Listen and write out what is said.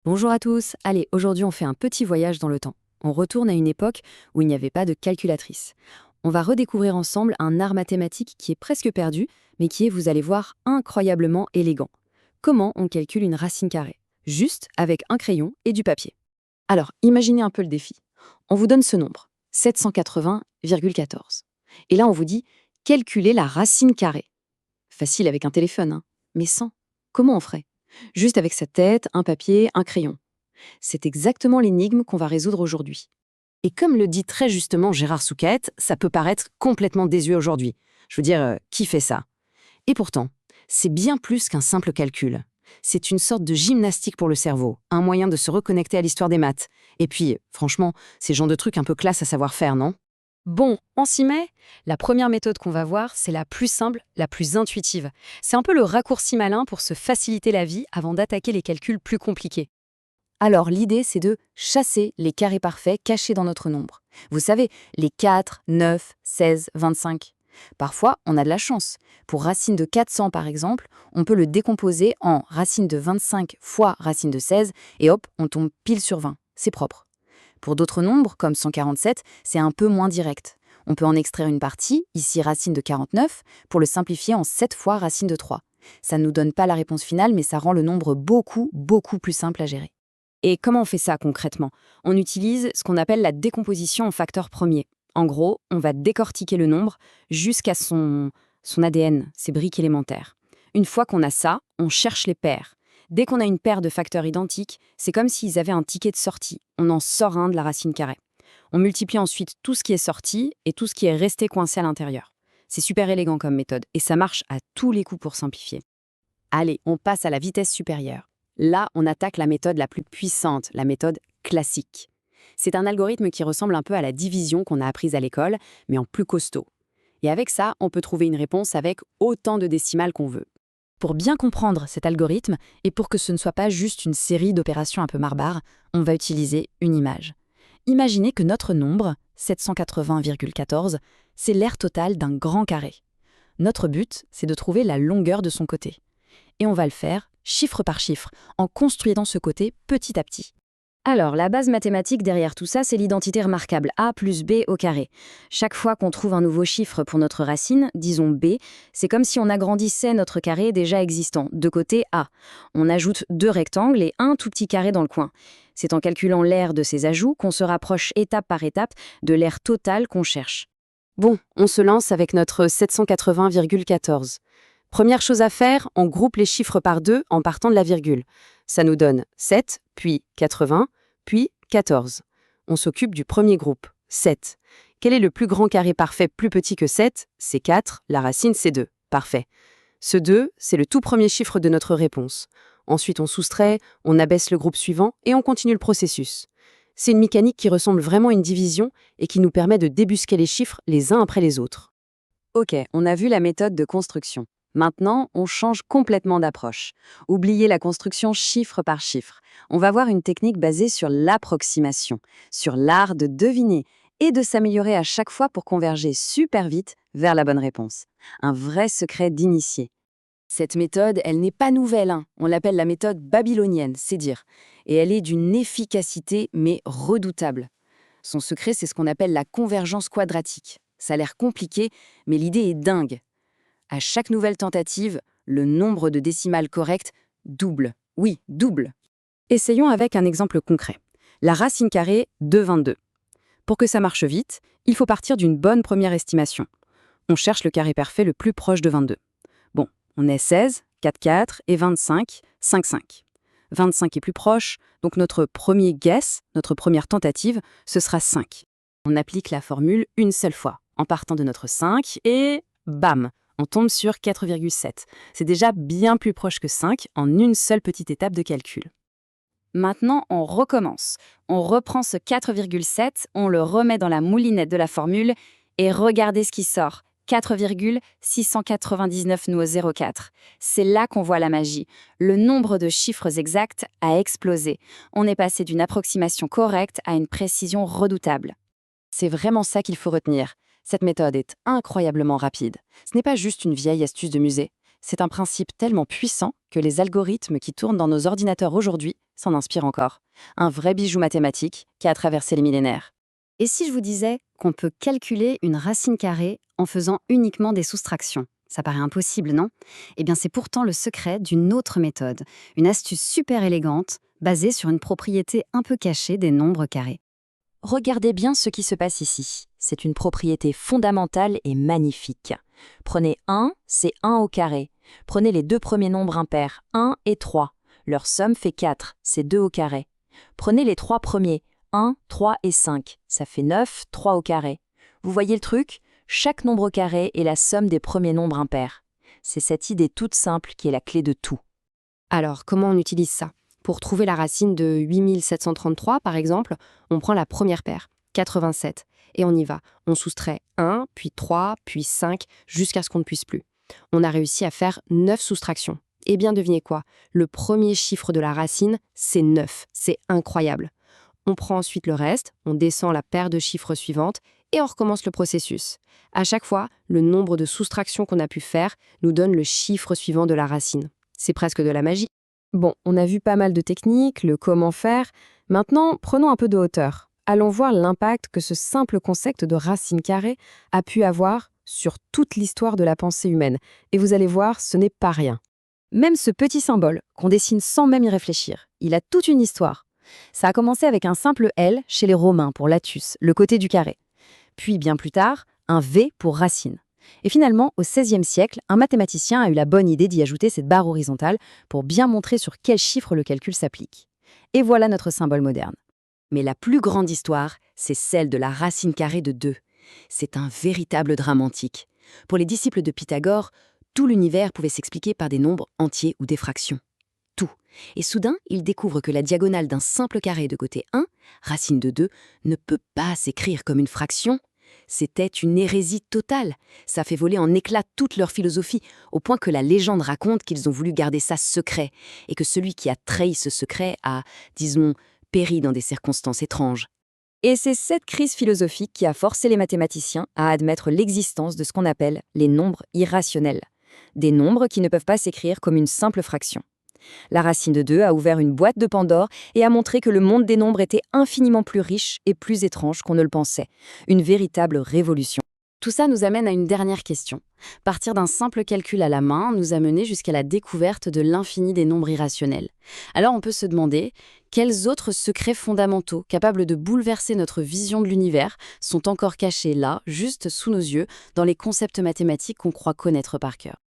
Bonjour à tous. Allez, aujourd'hui on fait un petit voyage dans le temps. On retourne à une époque où il n'y avait pas de calculatrice. On va redécouvrir ensemble un art mathématique qui est presque perdu, mais qui est, vous allez voir, incroyablement élégant. Comment on calcule une racine carrée? Juste avec un crayon et du papier. Alors, imaginez un peu le défi. On vous donne ce nombre, 780,14. Et là, on vous dit, calculez la racine carrée. Facile avec un téléphone, hein. Mais sans. Comment on ferait? Juste avec sa tête, un papier, un crayon. C'est exactement l'énigme qu'on va résoudre aujourd'hui. Et comme le dit très justement Gérard Souquette, ça peut paraître complètement désuet aujourd'hui. Je veux dire, qui fait ça? Et pourtant, c'est bien plus qu'un simple calcul. C'est une sorte de gymnastique pour le cerveau, un moyen de se reconnecter à l'histoire des maths. Et puis, franchement, c'est le genre de truc un peu classe à savoir faire, non? Bon, on s'y met? La première méthode qu'on va voir, c'est la plus simple, la plus intuitive. C'est un peu le raccourci malin pour se faciliter la vie avant d'attaquer les calculs plus compliqués. Alors l'idée, c'est de chasser les carrés parfaits cachés dans notre nombre. Vous savez, les 4, 9, 16, 25. Parfois, on a de la chance. Pour racine de 400, par exemple, on peut le décomposer en racine de 25 fois racine de 16, et hop, on tombe pile sur 20. C'est propre. Pour d'autres nombres, comme 147, c'est un peu moins direct. On peut en extraire une partie, ici racine de 49, pour le simplifier en 7 fois racine de 3. Ça ne nous donne pas la réponse finale, mais ça rend le nombre beaucoup plus simple à gérer. Et comment on fait ça concrètement? On utilise ce qu'on appelle la décomposition en facteurs premiers. En gros, on va décortiquer le nombre jusqu'à son ADN, ses briques élémentaires. Une fois qu'on a ça, on cherche les paires. Dès qu'on a une paire de facteurs identiques, c'est comme s'ils avaient un ticket de sortie. On en sort un de la racine carrée. On multiplie ensuite tout ce qui est sorti et tout ce qui est resté coincé à l'intérieur. C'est super élégant comme méthode et ça marche à tous les coups pour simplifier. Allez, on passe à la vitesse supérieure. Là, on attaque la méthode la plus puissante, la méthode classique. C'est un algorithme qui ressemble un peu à la division qu'on a apprise à l'école, mais en plus costaud. Et avec ça, on peut trouver une réponse avec autant de décimales qu'on veut. Pour bien comprendre cet algorithme, et pour que ce ne soit pas juste une série d'opérations un peu barbares, on va utiliser une image. Imaginez que notre nombre, 780,14, c'est l'aire totale d'un grand carré. Notre but, c'est de trouver la longueur de son côté. Et on va le faire, chiffre par chiffre, en construisant ce côté petit à petit. Alors, la base mathématique derrière tout ça, c'est l'identité remarquable a plus b au carré. Chaque fois qu'on trouve un nouveau chiffre pour notre racine, disons b, c'est comme si on agrandissait notre carré déjà existant, de côté a. On ajoute 2 rectangles et un tout petit carré dans le coin. C'est en calculant l'aire de ces ajouts qu'on se rapproche étape par étape de l'aire totale qu'on cherche. Bon, on se lance avec notre 780,14. Première chose à faire, on groupe les chiffres par 2 en partant de la virgule. Ça nous donne 7, puis 80, puis 14. On s'occupe du premier groupe, 7. Quel est le plus grand carré parfait plus petit que 7? C'est 4, la racine c'est 2. Parfait. Ce 2, c'est le tout premier chiffre de notre réponse. Ensuite, on soustrait, on abaisse le groupe suivant et on continue le processus. C'est une mécanique qui ressemble vraiment à une division et qui nous permet de débusquer les chiffres les uns après les autres. Ok, on a vu la méthode de construction. Maintenant, on change complètement d'approche. Oubliez la construction chiffre par chiffre. On va voir une technique basée sur l'approximation, sur l'art de deviner et de s'améliorer à chaque fois pour converger super vite vers la bonne réponse. Un vrai secret d'initié. Cette méthode, elle n'est pas nouvelle, hein. On l'appelle la méthode babylonienne, c'est dire. Et elle est d'une efficacité, mais redoutable. Son secret, c'est ce qu'on appelle la convergence quadratique. Ça a l'air compliqué, mais l'idée est dingue. À chaque nouvelle tentative, le nombre de décimales correctes double. Oui, double. Essayons avec un exemple concret. La racine carrée de 22. Pour que ça marche vite, il faut partir d'une bonne première estimation. On cherche le carré parfait le plus proche de 22. Bon, on est 16, 4, 4 et 25, 5, 5. 25 est plus proche, donc notre premier guess, notre première tentative, ce sera 5. On applique la formule une seule fois, en partant de notre 5 et bam! On tombe sur 4,7. C'est déjà bien plus proche que 5 en une seule petite étape de calcul. Maintenant, on recommence. On reprend ce 4,7, on le remet dans la moulinette de la formule et regardez ce qui sort. 4,699 nous 0,4. C'est là qu'on voit la magie. Le nombre de chiffres exacts a explosé. On est passé d'une approximation correcte à une précision redoutable. C'est vraiment ça qu'il faut retenir. Cette méthode est incroyablement rapide. Ce n'est pas juste une vieille astuce de musée. C'est un principe tellement puissant que les algorithmes qui tournent dans nos ordinateurs aujourd'hui s'en inspire encore. Un vrai bijou mathématique qui a traversé les millénaires. Et si je vous disais qu'on peut calculer une racine carrée en faisant uniquement des soustractions? Ça paraît impossible, non? Eh bien, c'est pourtant le secret d'une autre méthode, une astuce super élégante, basée sur une propriété un peu cachée des nombres carrés. Regardez bien ce qui se passe ici. C'est une propriété fondamentale et magnifique. Prenez 1, c'est 1 au carré. Prenez les deux premiers nombres impairs, 1 et 3. Leur somme fait 4, c'est 2 au carré. Prenez les trois premiers, 1, 3 et 5. Ça fait 9, 3 au carré. Vous voyez le truc? Chaque nombre carré est la somme des premiers nombres impairs. C'est cette idée toute simple qui est la clé de tout. Alors, comment on utilise ça? Pour trouver la racine de 8733, par exemple, on prend la première paire, 87, et on y va. On soustrait 1, puis 3, puis 5, jusqu'à ce qu'on ne puisse plus. On a réussi à faire 9 soustractions. Eh bien, devinez quoi? Le premier chiffre de la racine, c'est 9. C'est incroyable. On prend ensuite le reste, on descend la paire de chiffres suivante, et on recommence le processus. À chaque fois, le nombre de soustractions qu'on a pu faire nous donne le chiffre suivant de la racine. C'est presque de la magie. Bon, on a vu pas mal de techniques, le comment faire. Maintenant, prenons un peu de hauteur. Allons voir l'impact que ce simple concept de racine carrée a pu avoir sur toute l'histoire de la pensée humaine. Et vous allez voir, ce n'est pas rien. Même ce petit symbole, qu'on dessine sans même y réfléchir, il a toute une histoire. Ça a commencé avec un simple L chez les Romains pour latus, le côté du carré. Puis, bien plus tard, un V pour racine. Et finalement, au XVIe siècle, un mathématicien a eu la bonne idée d'y ajouter cette barre horizontale pour bien montrer sur quel chiffre le calcul s'applique. Et voilà notre symbole moderne. Mais la plus grande histoire, c'est celle de la racine carrée de 2. C'est un véritable drame antique. Pour les disciples de Pythagore, tout l'univers pouvait s'expliquer par des nombres entiers ou des fractions. Tout. Et soudain, ils découvrent que la diagonale d'un simple carré de côté 1, racine de 2, ne peut pas s'écrire comme une fraction. C'était une hérésie totale. Ça fait voler en éclats toute leur philosophie, au point que la légende raconte qu'ils ont voulu garder ça secret, et que celui qui a trahi ce secret a, disons, péri dans des circonstances étranges. Et c'est cette crise philosophique qui a forcé les mathématiciens à admettre l'existence de ce qu'on appelle les nombres irrationnels. Des nombres qui ne peuvent pas s'écrire comme une simple fraction. La racine de 2 a ouvert une boîte de Pandore et a montré que le monde des nombres était infiniment plus riche et plus étrange qu'on ne le pensait. Une véritable révolution. Tout ça nous amène à une dernière question. Partir d'un simple calcul à la main nous a mené jusqu'à la découverte de l'infini des nombres irrationnels. Alors on peut se demander, quels autres secrets fondamentaux capables de bouleverser notre vision de l'univers sont encore cachés là, juste sous nos yeux, dans les concepts mathématiques qu'on croit connaître par cœur?